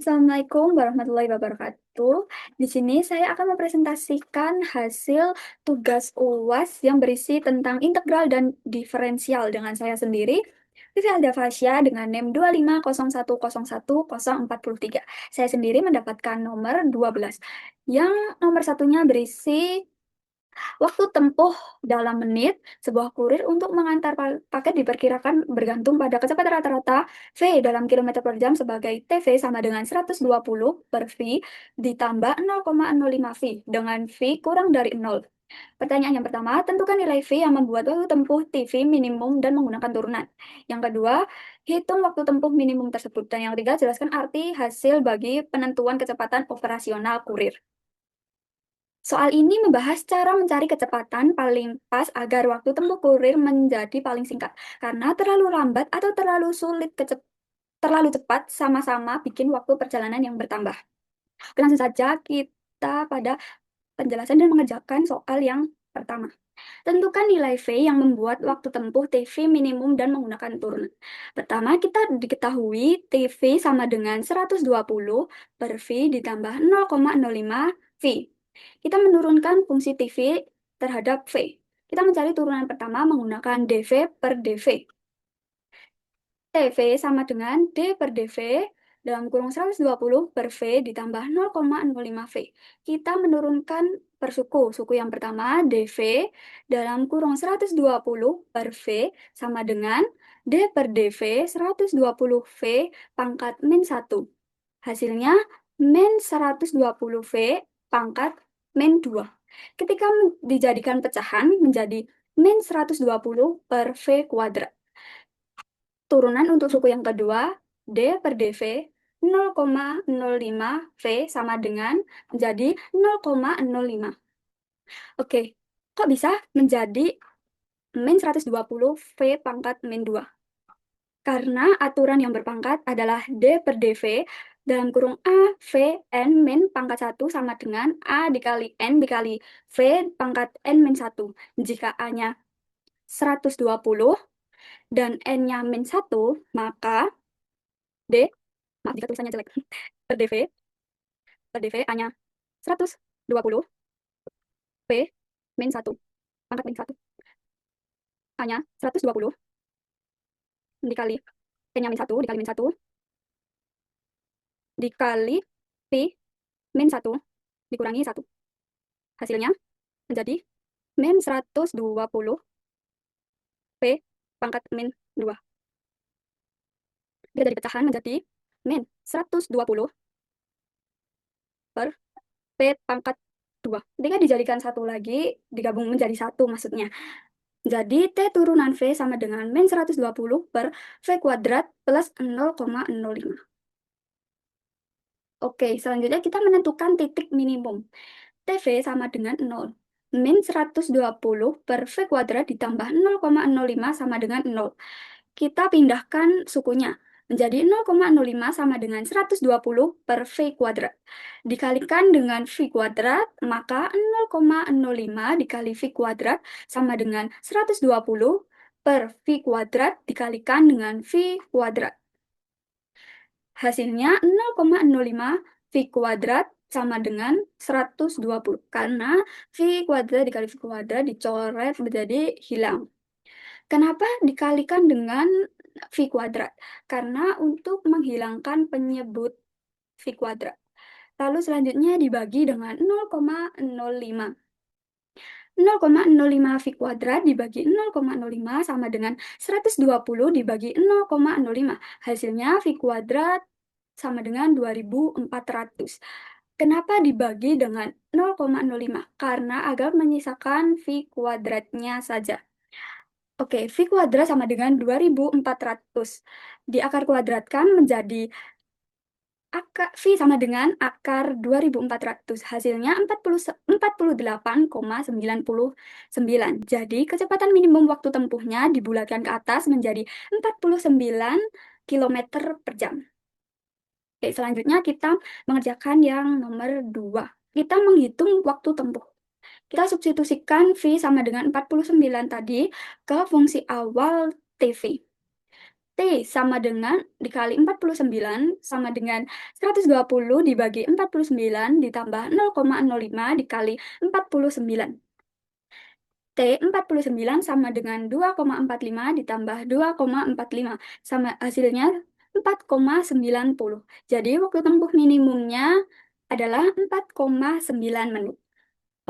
Assalamualaikum warahmatullahi wabarakatuh. Di sini saya akan mempresentasikan hasil tugas UAS yang berisi tentang integral dan diferensial dengan saya sendiri, Vivi Alda Fasya dengan NIM 250101043. Saya sendiri mendapatkan nomor 12. Yang nomor satunya berisi waktu tempuh dalam menit, sebuah kurir untuk mengantar paket diperkirakan bergantung pada kecepatan rata-rata V dalam kilometer per jam sebagai TV sama dengan 120 per V ditambah 0,05 V dengan V kurang dari 0. Pertanyaan yang pertama, tentukan nilai V yang membuat waktu tempuh TV minimum dan menggunakan turunan. Yang kedua, hitung waktu tempuh minimum tersebut. Dan yang ketiga, jelaskan arti hasil bagi penentuan kecepatan operasional kurir. Soal ini membahas cara mencari kecepatan paling pas agar waktu tempuh kurir menjadi paling singkat. Karena terlalu lambat atau terlalu cepat sama-sama bikin waktu perjalanan yang bertambah. Langsung saja kita pada penjelasan dan mengerjakan soal yang pertama. Tentukan nilai V yang membuat waktu tempuh TV minimum dan menggunakan turunan. Pertama, kita diketahui TV sama dengan 120 per V ditambah 0,05 V. Kita menurunkan fungsi TV terhadap V. Kita mencari turunan pertama menggunakan dV per dV. TV sama dengan D per dV dalam kurung 120 per V ditambah 0,05 V. Kita menurunkan per suku. Suku yang pertama dV dalam kurung 120 per V sama dengan D per dV 120 V pangkat min 1. Hasilnya min 120 V pangkat min 2. Ketika dijadikan pecahan menjadi min 120 per V kuadrat. Turunan untuk suku yang kedua, D per dV 0,05 V sama dengan menjadi 0,05. Oke, kok bisa menjadi min 120 V pangkat min 2? Karena aturan yang berpangkat adalah D per dV dalam kurung A, V, N min pangkat 1 sama dengan A dikali N dikali V pangkat N min 1. Jika A-nya 120 dan N-nya min 1, maka D, maaf jika tulisannya jelek, per dV A-nya 120, V min 1, pangkat min 1. A-nya 120 dikali N-nya min 1 dikali min 1 dikali V min 1 dikurangi 1. Hasilnya menjadi min 120 V pangkat min 2. Dia dari pecahan menjadi min 120 per V pangkat 2. Ketika dijadikan satu lagi, digabung menjadi satu maksudnya. Jadi T turunan V sama dengan min 120 per V kuadrat plus 0,05. Oke, selanjutnya kita menentukan titik minimum. TV sama dengan 0. Min 120 per V kuadrat ditambah 0,05 sama dengan 0. Kita pindahkan sukunya menjadi 0,05 sama dengan 120 per V kuadrat. Dikalikan dengan V kuadrat, maka 0,05 dikali V kuadrat sama dengan 120 per V kuadrat dikalikan dengan V kuadrat. Hasilnya 0,05 V kuadrat sama dengan 120. Karena V kuadrat dikali V kuadrat dicoret menjadi hilang. Kenapa dikalikan dengan V kuadrat? Karena untuk menghilangkan penyebut V kuadrat. Lalu selanjutnya dibagi dengan 0,05. 0,05 V kuadrat dibagi 0,05 sama dengan 120 dibagi 0,05. Hasilnya V kuadrat sama dengan 2400. Kenapa dibagi dengan 0,05? Karena agar menyisakan V kuadratnya saja. Oke, V kuadrat sama dengan 2400. Diakar kuadratkan menjadi V sama dengan akar 2400. Hasilnya 48,99. Jadi kecepatan minimum waktu tempuhnya dibulatkan ke atas menjadi 49 km per jam. Oke, selanjutnya kita mengerjakan yang nomor 2. Kita menghitung waktu tempuh. Kita substitusikan V sama dengan 49 tadi ke fungsi awal TV. T sama dengan dikali 49 sama dengan 120 dibagi 49 ditambah 0,05 dikali 49. T49 sama dengan 2,45 ditambah 2,45 sama hasilnya 4,90. Jadi waktu tempuh minimumnya adalah 4,9 menit.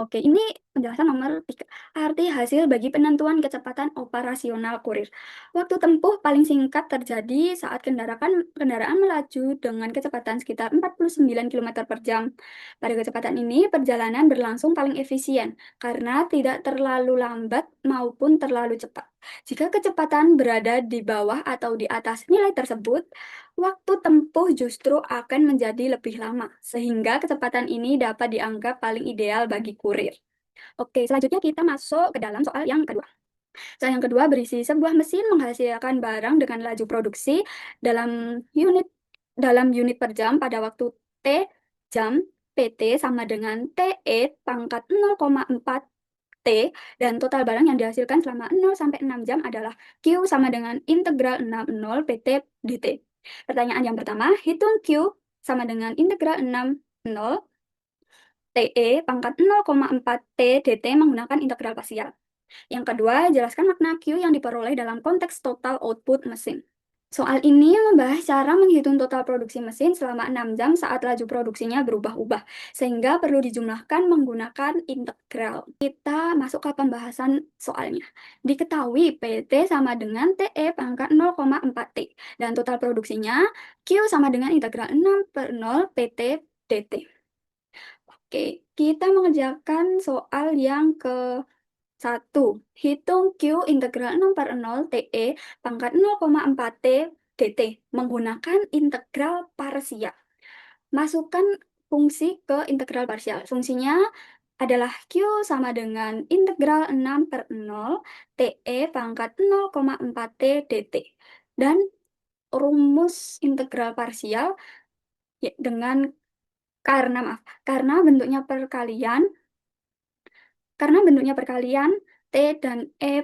Oke, ini penjelasan nomor 3. Arti hasil bagi penentuan kecepatan operasional kurir. Waktu tempuh paling singkat terjadi saat kendaraan melaju dengan kecepatan sekitar 49 km per jam. Pada kecepatan ini, perjalanan berlangsung paling efisien karena tidak terlalu lambat maupun terlalu cepat. Jika kecepatan berada di bawah atau di atas nilai tersebut, waktu tempuh justru akan menjadi lebih lama, sehingga kecepatan ini dapat dianggap paling ideal bagi kurir. Oke, selanjutnya kita masuk ke dalam soal yang kedua. Soal yang kedua berisi sebuah mesin menghasilkan barang dengan laju produksi dalam unit per jam pada waktu T jam, PT sama dengan TE pangkat 0,4 T, dan total barang yang dihasilkan selama 0 sampai 6 jam adalah Q sama dengan integral 60 PT dt. Pertanyaan yang pertama, hitung Q sama dengan integral 60 TE pangkat 0,4 T dt menggunakan integral parsial. Yang kedua, jelaskan makna Q yang diperoleh dalam konteks total output mesin. Soal ini membahas cara menghitung total produksi mesin selama 6 jam saat laju produksinya berubah-ubah, sehingga perlu dijumlahkan menggunakan integral. Kita masuk ke pembahasan soalnya. Diketahui PT sama dengan TE pangkat 0,4 T, dan total produksinya Q sama dengan integral 6 per 0 PT dt. Oke, kita mengerjakan soal yang ke-1. Hitung Q integral 0 per 0 TE pangkat 0,4 T dt menggunakan integral parsial. Masukkan fungsi ke integral parsial. Fungsinya adalah Q sama dengan integral 6 per 0 TE pangkat 0,4 T dt. Dan rumus integral parsial dengan karena bentuknya perkalian T dan E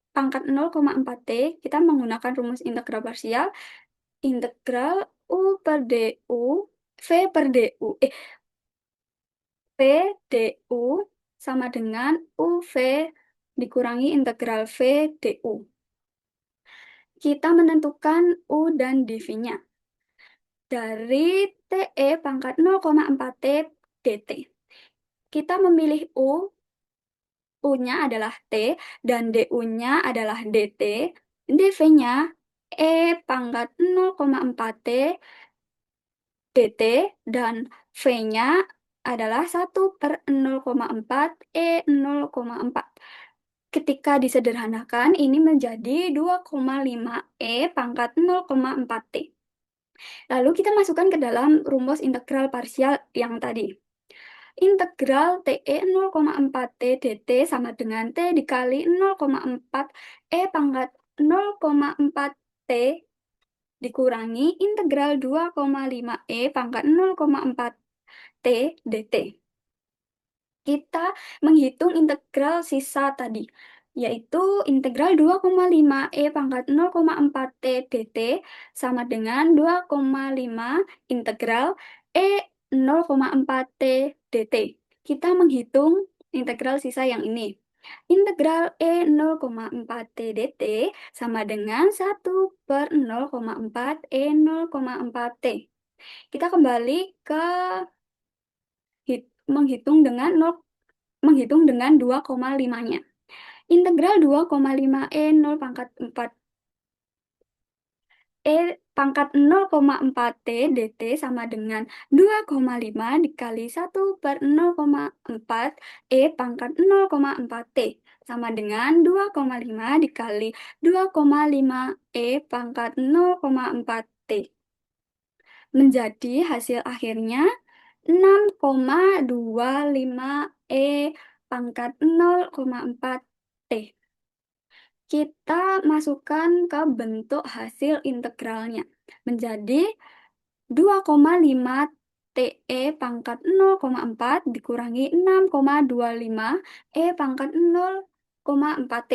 pangkat 0,4 T, kita menggunakan rumus integral parsial integral U per DU V per DU V DU sama dengan UV dikurangi integral V DU. Kita menentukan U dan dV-nya dari TE pangkat 0,4 T dt. Kita memilih U-nya adalah T dan DU-nya adalah dt. dV-nya E pangkat 0,4 T dt dan V-nya adalah 1 per 0,4 E 0,4. Ketika disederhanakan, ini menjadi 2,5 E pangkat 0,4 T. Lalu kita masukkan ke dalam rumus integral parsial yang tadi. Integral TE 0,4 T dt sama dengan T dikali 0,4 E pangkat 0,4 T dikurangi integral 2,5 E pangkat 0,4 T dt. Kita menghitung integral sisa tadi, yaitu integral 2,5 E pangkat 0,4 T dt sama dengan 2,5 integral E 0,4 T dt. Kita menghitung integral sisa yang ini. Integral E 0,4 T dt sama dengan 1 per 0,4 E 0,4 T. Kita kembali ke menghitung dengan 2,5-nya. Integral 2,5 E 0 pangkat 4 E pangkat 0,4 T dt sama dengan 2,5 dikali 1 per 0,4 E pangkat 0,4 T sama dengan 2,5 dikali 2,5 E pangkat 0,4 T. Menjadi hasil akhirnya 6,25 E pangkat 0,4 T. Kita masukkan ke bentuk hasil integralnya menjadi 2,5 TE pangkat 0,4 dikurangi 6,25 E pangkat 0,4 T.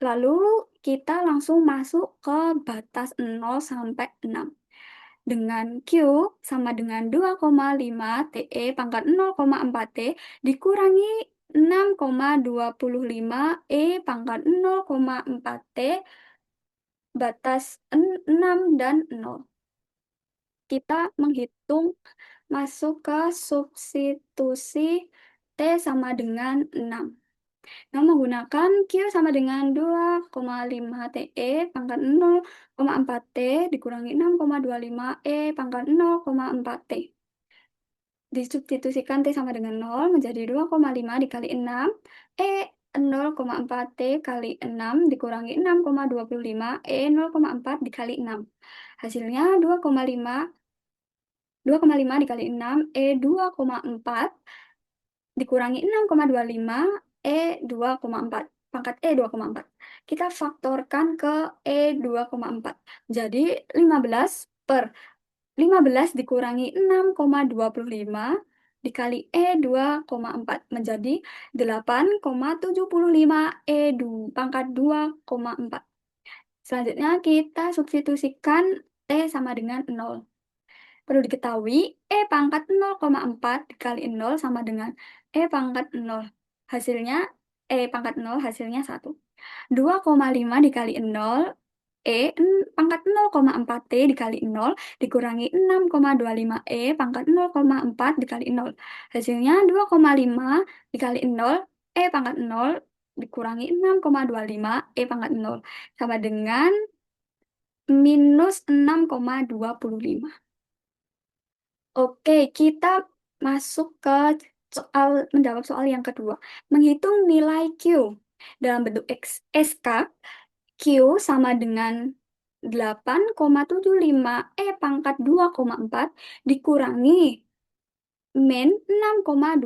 Lalu kita langsung masuk ke batas 0 sampai 6. Dengan Q sama dengan 2,5 TE pangkat 0,4 T dikurangi 6,25 E pangkat 0,4 T batas 6 dan 0. Kita menghitung masuk ke substitusi T sama dengan 6. Nah, menggunakan Q sama dengan 2,5 TE pangkat 0,4 T dikurangi 6,25 E pangkat 0,4 T. Disubstitusikan T sama dengan 0 menjadi 2,5 dikali 6. E 0,4 T kali 6 dikurangi 6,25 E 0,4 dikali 6. Hasilnya 2,5 dikali 6 E 2,4 dikurangi 6,25 E 2,4. Pangkat E 2,4. Kita faktorkan ke E 2,4. Jadi 15 dikurangi 6,25 dikali E 2,4 menjadi 8,75 E pangkat 2,4. Selanjutnya kita substitusikan T sama dengan 0. Perlu diketahui, E pangkat 0,4 dikali 0 sama dengan E pangkat 0. Hasilnya, E pangkat 0 hasilnya 1. 2,5 dikali 0, pangkat 0,4 T dikali 0, dikurangi 6,25 E pangkat 0,4 dikali 0. Hasilnya 2,5 dikali 0, E pangkat 0, dikurangi 6,25 E pangkat 0. Sama dengan minus 6,25. Oke, kita masuk ke menjawab soal yang kedua. Menghitung nilai Q dalam bentuk SK, Q sama dengan 8,75 E pangkat 2,4 dikurangi min 6,25.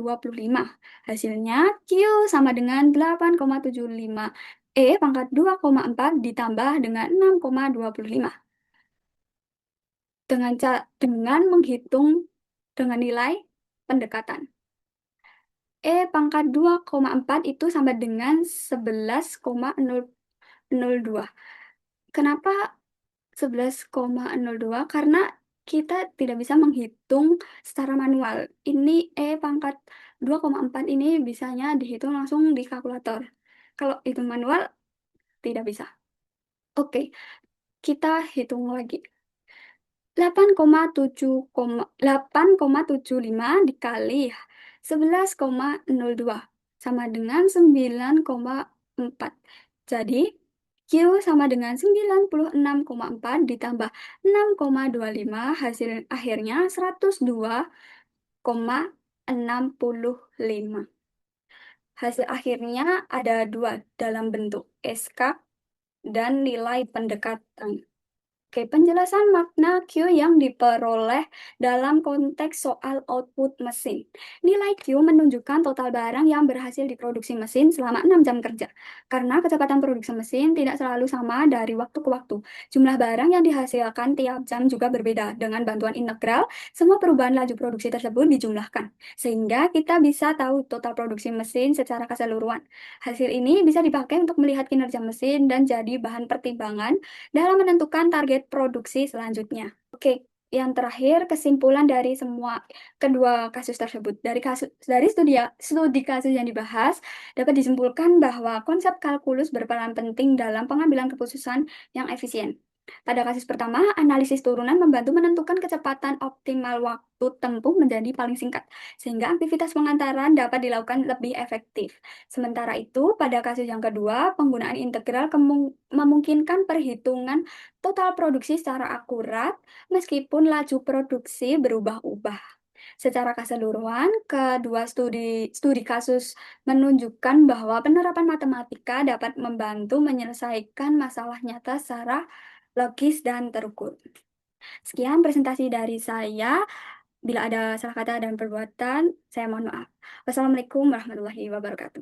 Hasilnya Q sama dengan 8,75 E pangkat 2,4 ditambah dengan 6,25. Dengan menghitung dengan nilai pendekatan. E pangkat 2,4 itu sama dengan 11,002. Kenapa 11,02? Karena kita tidak bisa menghitung secara manual. Ini E pangkat 2,4 ini bisanya dihitung langsung di kalkulator. Kalau itu manual, tidak bisa. Oke, kita hitung lagi. 8,75 dikali 11,02 sama dengan 9,4. Jadi, Q sama dengan 96,4 ditambah 6,25 hasil akhirnya 102,65. Hasil akhirnya ada 2 dalam bentuk SK dan nilai pendekatan. Oke, penjelasan makna Q yang diperoleh dalam konteks soal output mesin. Nilai Q menunjukkan total barang yang berhasil diproduksi mesin selama 6 jam kerja. Karena kecepatan produksi mesin tidak selalu sama dari waktu ke waktu. Jumlah barang yang dihasilkan tiap jam juga berbeda. Dengan bantuan integral, semua perubahan laju produksi tersebut dijumlahkan. Sehingga kita bisa tahu total produksi mesin secara keseluruhan. Hasil ini bisa dipakai untuk melihat kinerja mesin dan jadi bahan pertimbangan dalam menentukan target produksi selanjutnya. Oke, yang terakhir kesimpulan dari kedua kasus tersebut. Dari studi kasus yang dibahas dapat disimpulkan bahwa konsep kalkulus berperan penting dalam pengambilan keputusan yang efisien. Pada kasus pertama, analisis turunan membantu menentukan kecepatan optimal waktu tempuh menjadi paling singkat, sehingga aktivitas pengantaran dapat dilakukan lebih efektif. Sementara itu, pada kasus yang kedua, penggunaan integral memungkinkan perhitungan total produksi secara akurat, meskipun laju produksi berubah-ubah. Secara keseluruhan, kedua studi kasus menunjukkan bahwa penerapan matematika dapat membantu menyelesaikan masalah nyata secara logis dan terukur. Sekian presentasi dari saya. Bila ada salah kata dan perbuatan, saya mohon maaf. Wassalamualaikum warahmatullahi wabarakatuh.